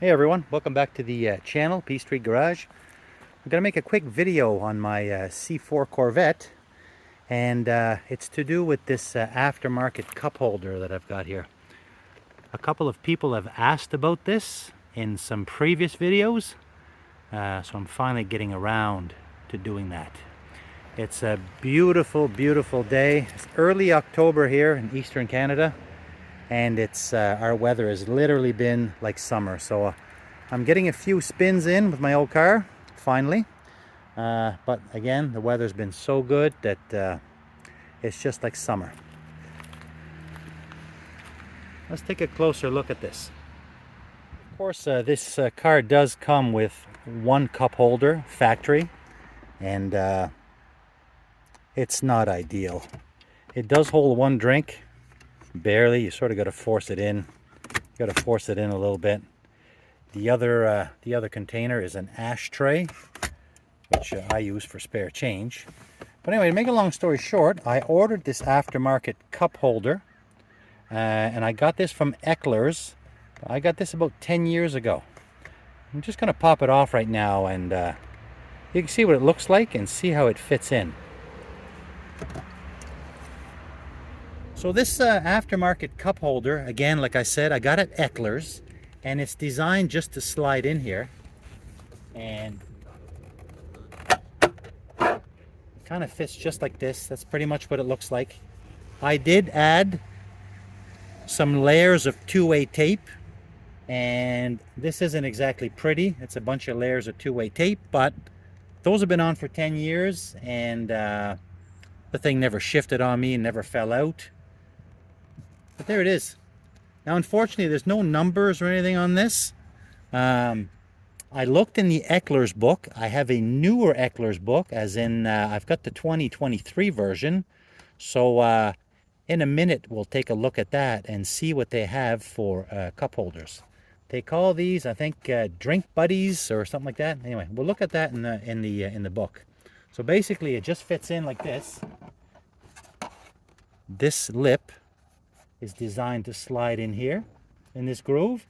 Hey everyone, welcome back to the channel, P Street Garage. I'm going to make a quick video on my C4 Corvette, and it's to do with this aftermarket cup holder that I've got here. A couple of people have asked about this in some previous videos, so I'm finally getting around to doing that. It's a beautiful, beautiful day. It's early October here in Eastern Canada. And it's our weather has literally been like summer, so I'm getting a few spins in with my old car finally, but again the weather's been so good that it's just like summer. Let's take a closer look at this. Of course, this car does come with one cup holder factory, and it's not ideal. It does hold one drink. Barely. You sort of got to force it in. You got to force it in a little bit. The other container is an ashtray, which I use for spare change. But anyway, to make a long story short, I ordered this aftermarket cup holder, and I got this from Ecklers. I got this about 10 years ago. I'm just going to pop it off right now, and you can see what it looks like and see how it fits in. So this aftermarket cup holder, again, like I said, I got at Ecklers, and it's designed just to slide in here, and it kind of fits just like this. That's pretty much what it looks like. I did add some layers of two-way tape, and this isn't exactly pretty. It's a bunch of layers of two-way tape, but those have been on for 10 years, and the thing never shifted on me and never fell out. But there it is. Now, unfortunately, there's no numbers or anything on this. I looked in the Ecklers book. I have a newer Ecklers book, as in I've got the 2023 version. So in a minute, we'll take a look at that and see what they have for cup holders. They call these, I think, drink buddies or something like that. Anyway, we'll look at that in the book. So basically, it just fits in like this. This lip is designed to slide in here in this groove,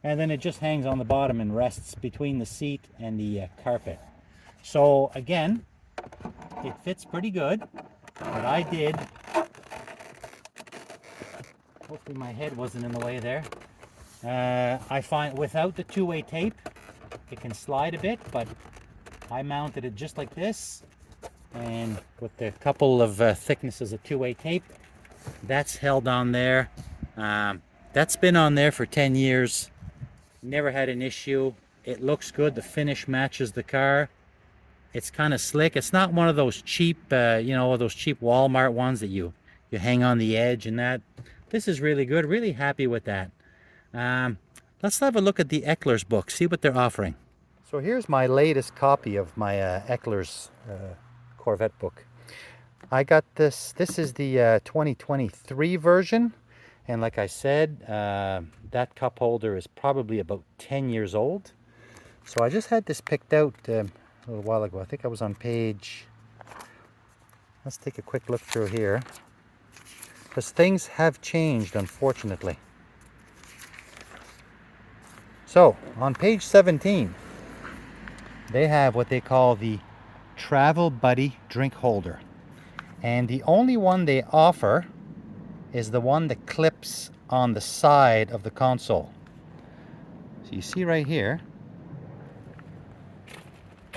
and then it just hangs on the bottom and rests between the seat and the carpet. So again, it fits pretty good. What I did, hopefully my head wasn't in the way there, I find without the two-way tape it can slide a bit, but I mounted it just like this, and with a couple of thicknesses of two-way tape, that's held on there. That's been on there for 10 years. Never had an issue. It looks good. The finish matches the car. It's kind of slick. It's not one of those cheap, those cheap Walmart ones that you hang on the edge and that. This is really good. Really happy with that. Let's have a look at the Ecklers book, see what they're offering. So here's my latest copy of my Ecklers Corvette book. I got this. This is the 2023 version, and like I said, that cup holder is probably about 10 years old. So I just had this picked out a little while ago. I think I was on page, let's take a quick look through here, because things have changed, unfortunately. So on page 17, they have what they call the Travel Buddy drink holder. And the only one they offer is the one that clips on the side of the console. So you see right here,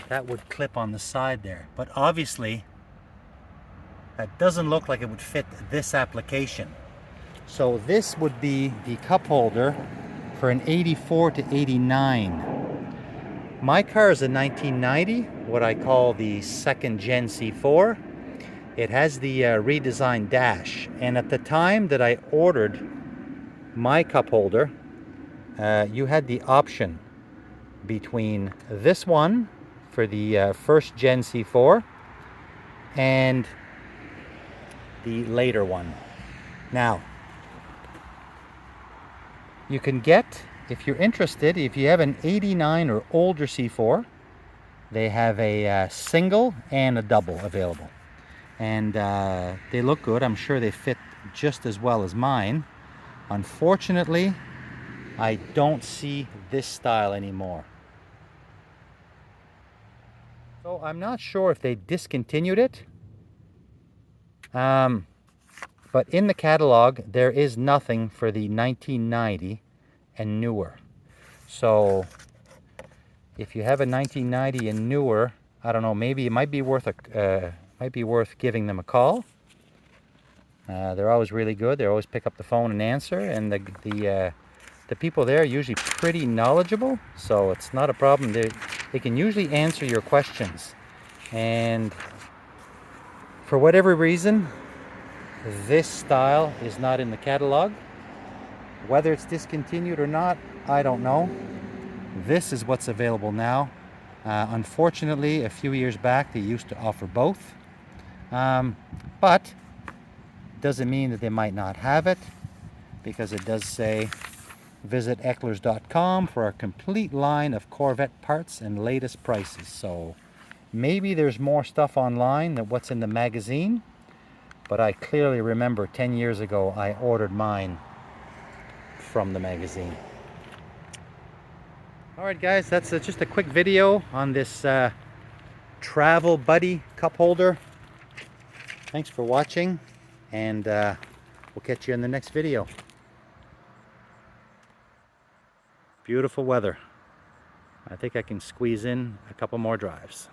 that would clip on the side there. But obviously, that doesn't look like it would fit this application. So this would be the cup holder for an 84 to 89. My car is a 1990, what I call the second gen C4. It has the redesigned dash, and at the time that I ordered my cup holder, you had the option between this one for the first gen C4 and the later one. Now, you can get, if you're interested, if you have an 89 or older C4, they have a single and a double available. And they look good. I'm sure they fit just as well as mine. Unfortunately, I don't see this style anymore. So I'm not sure if they discontinued it. But in the catalog, there is nothing for the 1990 and newer. So if you have a 1990 and newer, I don't know, maybe it might be worth giving them a call. They're always really good. They always pick up the phone and answer, and the people there are usually pretty knowledgeable, so it's not a problem. They can usually answer your questions. And for whatever reason, this style is not in the catalog. Whether it's discontinued or not, I don't know. This is what's available now. Unfortunately, a few years back, they used to offer both. But doesn't mean that they might not have it, because it does say visit Ecklers.com for a complete line of Corvette parts and latest prices. So maybe there's more stuff online than what's in the magazine, but I clearly remember 10 years ago I ordered mine from the magazine. Alright guys, that's just a quick video on this Travel Buddy cup holder. Thanks for watching, and we'll catch you in the next video. Beautiful weather. I think I can squeeze in a couple more drives.